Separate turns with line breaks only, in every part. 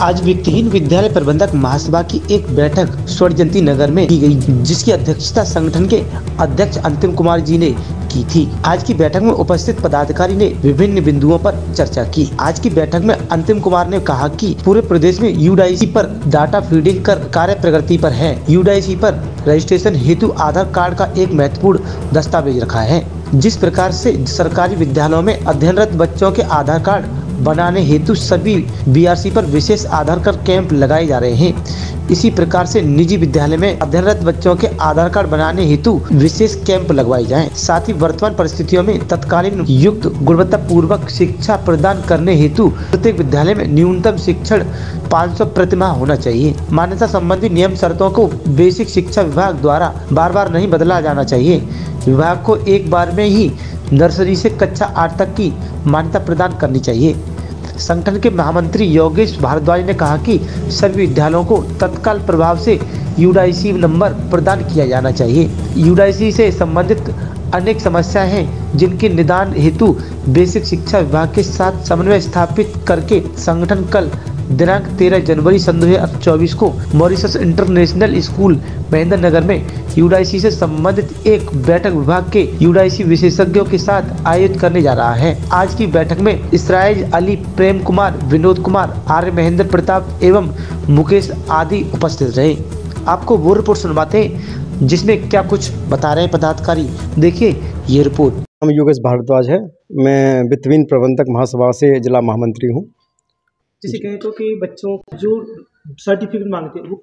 आज वित्तहीन विद्यालय प्रबंधक महासभा की एक बैठक स्वर्ण जयंती नगर में की गई, जिसकी अध्यक्षता संगठन के अध्यक्ष अंतिम कुमार जी ने की थी। आज की बैठक में उपस्थित पदाधिकारी ने विभिन्न बिंदुओं पर चर्चा की। आज की बैठक में अंतिम कुमार ने कहा कि पूरे प्रदेश में यूडीआईसी पर डाटा फीडिंग कर कार्य प्रगति पर है। यूडीआईसी पर रजिस्ट्रेशन हेतु आधार कार्ड का एक महत्वपूर्ण दस्तावेज रखा है। जिस प्रकार से सरकारी विद्यालयों में अध्ययनरत बच्चों के आधार कार्ड बनाने हेतु सभी बीआरसी पर विशेष आधार कार्ड कैंप लगाए जा रहे हैं, इसी प्रकार से निजी विद्यालय में अध्ययनरत बच्चों के आधार कार्ड बनाने हेतु विशेष कैंप लगवाए जाएं। साथ ही वर्तमान परिस्थितियों में तत्कालीन युक्त गुणवत्ता पूर्वक शिक्षा प्रदान करने हेतु प्रत्येक विद्यालय में न्यूनतम शिक्षण 500 प्रतिमाह होना चाहिए। मान्यता संबंधी नियम शर्तों को बेसिक शिक्षा विभाग द्वारा बार बार नहीं बदला जाना चाहिए। विभाग को एक बार में ही नर्सरी से कक्षा 8 तक की मान्यता प्रदान करनी चाहिए। संगठन के महामंत्री योगेश भारद्वाज ने कहा कि सभी विद्यालयों को तत्काल प्रभाव से यूडीआईसी नंबर प्रदान किया जाना चाहिए। यूडीआईसी से संबंधित अनेक समस्याएं हैं, जिनके निदान हेतु बेसिक शिक्षा विभाग के साथ समन्वय स्थापित करके संगठन कल दिनांक 13 जनवरी सन 2024 को मॉरिशस इंटरनेशनल स्कूल महेंद्र नगर में यूडीआईसी से संबंधित एक बैठक विभाग के यूडीआईसी विशेषज्ञों के साथ आयोजित करने जा रहा है। आज की बैठक में इसराइल अली, प्रेम कुमार, विनोद कुमार, आर्य, महेंद्र प्रताप एवं मुकेश आदि उपस्थित रहे। आपको वो रिपोर्ट सुनवाते हैं जिसमें क्या कुछ बता रहे हैं पदाधिकारी। देखिए ये रिपोर्ट।
हम योगेश भारद्वाज है, मैं वित्तहीन प्रबंधक महासभा से जिला महामंत्री हूँ।
जैसे कहें तो कि बच्चों जो सर्टिफिकेट मांगते हैं वो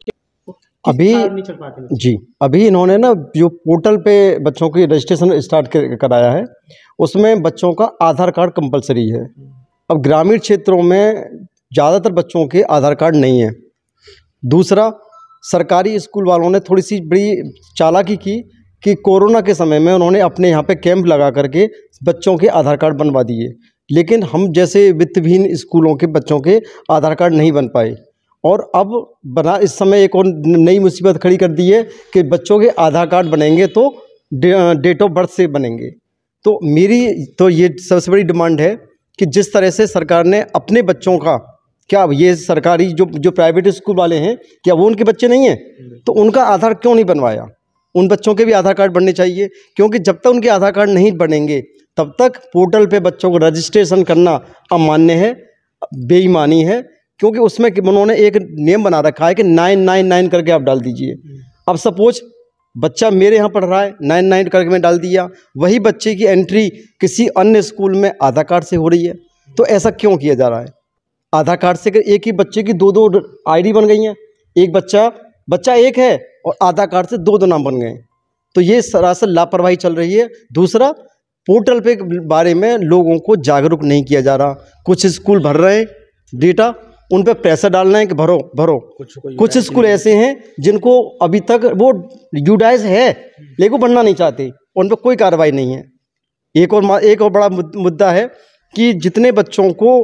अभी
नहीं चल पाते
जी, अभी इन्होंने ना जो पोर्टल पे बच्चों की रजिस्ट्रेशन स्टार्ट कराया है, उसमें बच्चों का आधार कार्ड कंपलसरी है। अब ग्रामीण क्षेत्रों में ज़्यादातर बच्चों के आधार कार्ड नहीं है। दूसरा, सरकारी स्कूल वालों ने थोड़ी सी बड़ी चालाकी की कि कोरोना के समय में उन्होंने अपने यहाँ पे कैंप लगा करके बच्चों के आधार कार्ड बनवा दिए, लेकिन हम जैसे वित्तहीन स्कूलों के बच्चों के आधार कार्ड नहीं बन पाए। और अब बना इस समय एक और नई मुसीबत खड़ी कर दी है कि बच्चों के आधार कार्ड बनेंगे तो डेट ऑफ बर्थ से बनेंगे। तो मेरी तो ये सबसे बड़ी डिमांड है कि जिस तरह से सरकार ने अपने बच्चों का, क्या ये सरकारी जो प्राइवेट स्कूल वाले हैं, क्या वो उनके बच्चे नहीं हैं? तो उनका आधार क्यों नहीं बनवाया? उन बच्चों के भी आधार कार्ड बनने चाहिए, क्योंकि जब तक उनके आधार कार्ड नहीं बनेंगे तब तक पोर्टल पे बच्चों को रजिस्ट्रेशन करना अमान्य है, बेईमानी है। क्योंकि उसमें उन्होंने एक नियम बना रखा है कि 999 करके आप डाल दीजिए। अब सपोज बच्चा मेरे यहाँ पढ़ रहा है, 99 करके मैं डाल दिया, वही बच्चे की एंट्री किसी अन्य स्कूल में आधार कार्ड से हो रही है। तो ऐसा क्यों किया जा रहा है? आधार कार्ड से एक ही बच्चे की दो आईडी बन गई हैं। एक बच्चा एक है और आधार कार्ड से दो नाम बन गए। तो ये सरासर लापरवाही चल रही है। दूसरा, पोर्टल पे बारे में लोगों को जागरूक नहीं किया जा रहा। कुछ स्कूल भर रहे हैं डेटा, उन पे पैसा डालना है कि भरो। कुछ स्कूल ऐसे हैं जिनको अभी तक वो यूडीआईसी है लेकिन वो बनना नहीं चाहते, उन पर कोई कार्रवाई नहीं है। एक और बड़ा मुद्दा है कि जितने बच्चों को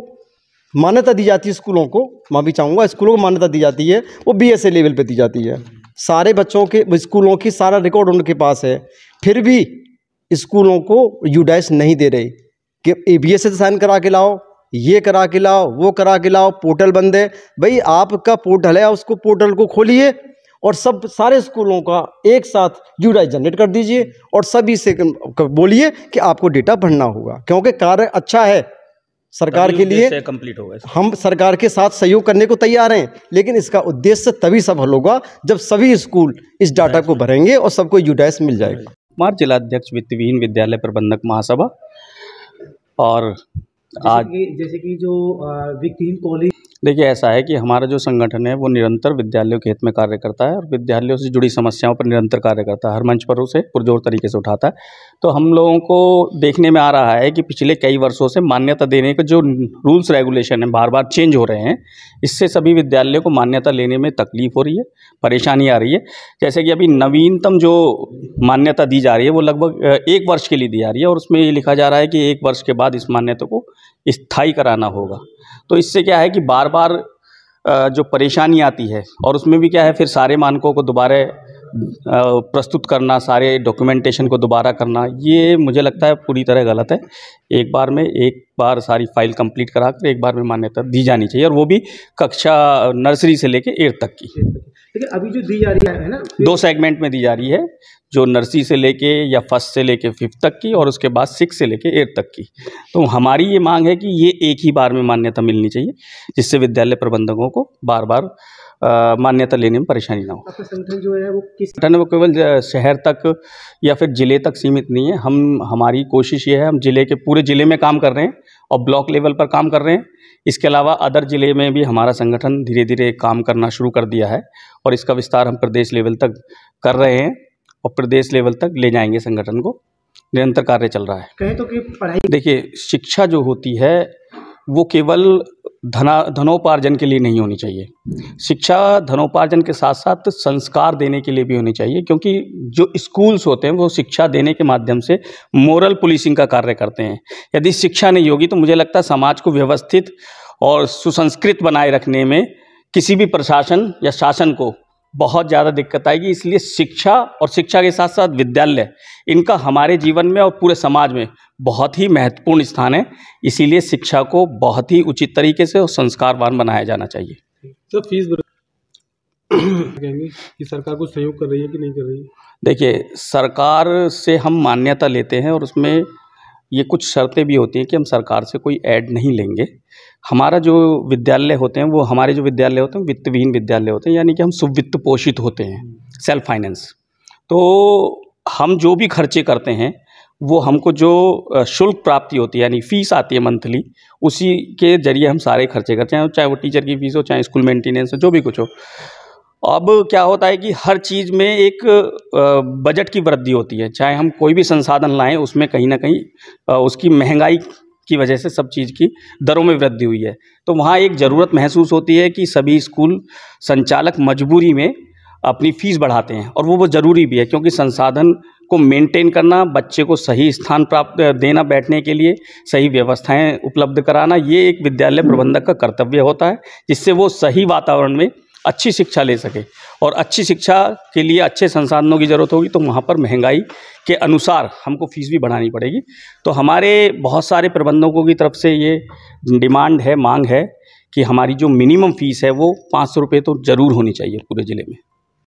मान्यता दी जाती है स्कूलों को, मैं भी चाहूँगा स्कूलों को मान्यता दी जाती है, वो बीएसए लेवल पे दी जाती है। सारे बच्चों के स्कूलों की सारा रिकॉर्ड उनके पास है, फिर भी स्कूलों को यूडीआईसी नहीं दे रहे कि एबीएस से साइन करा के लाओ, ये करा के लाओ, वो करा के लाओ, पोर्टल बंद है। भाई आपका पोर्टल है, उसको पोर्टल को खोलिए और सारे स्कूलों का एक साथ यूडीआईसी जनरेट कर दीजिए और सभी से बोलिए कि आपको डेटा भरना होगा, क्योंकि कार्य अच्छा है सरकार के लिए।
कंप्लीट होगा।
हम सरकार के साथ सहयोग करने को तैयार हैं, लेकिन इसका उद्देश्य तभी सफल होगा जब सभी स्कूल इस डाटा को भरेंगे और सबको यूडीआईसी मिल जाएगा।
कुमार, जिला अध्यक्ष वित्तहीन विद्यालय प्रबंधक महासभा। और आज
जैसे कि जो वित्तहीन कॉलेज,
देखिए ऐसा है कि हमारा जो संगठन है वो निरंतर विद्यालयों के हित में कार्य करता है और विद्यालयों से जुड़ी समस्याओं पर निरंतर कार्य करता है, हर मंच पर उसे पुरजोर तरीके से उठाता है। तो हम लोगों को देखने में आ रहा है कि पिछले कई वर्षों से मान्यता देने के जो रूल्स रेगुलेशन है बार बार चेंज हो रहे हैं, इससे सभी विद्यालयों को मान्यता लेने में तकलीफ हो रही है, परेशानी आ रही है। जैसे कि अभी नवीनतम जो मान्यता दी जा रही है वो लगभग 1 वर्ष के लिए दी जा रही है और उसमें ये लिखा जा रहा है कि 1 वर्ष के बाद इस मान्यता को स्थायी कराना होगा। तो इससे क्या है कि बार बार जो परेशानी आती है और उसमें भी क्या है फिर सारे मानकों को दोबारा प्रस्तुत करना, सारे डॉक्यूमेंटेशन को दोबारा करना, ये मुझे लगता है पूरी तरह गलत है। एक बार सारी फाइल कंप्लीट करा कर एक बार में मान्यता दी जानी चाहिए, और वो भी कक्षा नर्सरी से लेके 8 तक की।
लेकिन अभी जो दी जा रही है ना,
2 सेगमेंट में दी जा रही है, जो नर्सरी से लेके या 1st से लेके 5th तक की, और उसके बाद 6 से लेके 8 तक की। तो हमारी ये मांग है कि ये एक ही बार में मान्यता मिलनी चाहिए, जिससे विद्यालय प्रबंधकों को बार बार मान्यता लेने में परेशानी ना हो।
आपका संगठन जो है वो किस
संगठन वो केवल शहर तक या फिर ज़िले तक सीमित नहीं है। हमारी कोशिश ये है, हम पूरे ज़िले में काम कर रहे हैं और ब्लॉक लेवल पर काम कर रहे हैं। इसके अलावा अदर ज़िले में भी हमारा संगठन धीरे धीरे काम करना शुरू कर दिया है, और इसका विस्तार हम प्रदेश लेवल तक कर रहे हैं, और प्रदेश लेवल तक ले जाएंगे संगठन को। निरंतर कार्य चल रहा है।
कहें तो कि पढ़ाई,
देखिए, शिक्षा जो होती है वो केवल धनोपार्जन के लिए नहीं होनी चाहिए। शिक्षा धनोपार्जन के साथ साथ संस्कार देने के लिए भी होनी चाहिए, क्योंकि जो स्कूल्स होते हैं वो शिक्षा देने के माध्यम से मोरल पुलिसिंग का कार्य करते हैं। यदि शिक्षा नहीं होगी तो मुझे लगता है समाज को व्यवस्थित और सुसंस्कृत बनाए रखने में किसी भी प्रशासन या शासन को बहुत ज़्यादा दिक्कत आएगी। इसलिए शिक्षा और शिक्षा के साथ साथ विद्यालय, इनका हमारे जीवन में और पूरे समाज में बहुत ही महत्वपूर्ण स्थान है। इसीलिए शिक्षा को बहुत ही उचित तरीके से और संस्कारवान बनाया जाना चाहिए।
सर, फीस कहेंगे कि सरकार कुछ सहयोग कर रही है कि नहीं कर रही है?
देखिए, सरकार से हम मान्यता लेते हैं, और उसमें ये कुछ शर्तें भी होती हैं कि हम सरकार से कोई ऐड नहीं लेंगे। हमारा जो विद्यालय होते हैं, वो हमारे जो विद्यालय होते हैं वित्तविहीन विद्यालय होते हैं, यानी कि हम सुवित्त पोषित होते हैं, सेल्फ फाइनेंस। तो हम जो भी खर्चे करते हैं वो हमको जो शुल्क प्राप्ति होती है, यानी फ़ीस आती है मंथली, उसी के जरिए हम सारे खर्चे करते हैं, चाहे वो टीचर की फ़ीस हो, चाहे स्कूल मेंटेनेंस हो, जो भी कुछ हो। अब क्या होता है कि हर चीज़ में एक बजट की वृद्धि होती है। चाहे हम कोई भी संसाधन लाएं, उसमें कहीं ना कहीं उसकी महंगाई की वजह से सब चीज़ की दरों में वृद्धि हुई है। तो वहाँ एक ज़रूरत महसूस होती है कि सभी स्कूल संचालक मजबूरी में अपनी फ़ीस बढ़ाते हैं, और वो ज़रूरी भी है, क्योंकि संसाधन को मेंटेन करना, बच्चे को सही स्थान प्राप्त देना, बैठने के लिए सही व्यवस्थाएं उपलब्ध कराना, ये एक विद्यालय प्रबंधक का कर्तव्य होता है, जिससे वो सही वातावरण में अच्छी शिक्षा ले सके। और अच्छी शिक्षा के लिए अच्छे संसाधनों की ज़रूरत होगी, तो वहाँ पर महंगाई के अनुसार हमको फ़ीस भी बढ़ानी पड़ेगी। तो हमारे बहुत सारे प्रबंधकों की तरफ से ये डिमांड है, मांग है कि हमारी जो मिनिमम फ़ीस है वो 500 रुपये तो ज़रूर होनी चाहिए पूरे ज़िले में।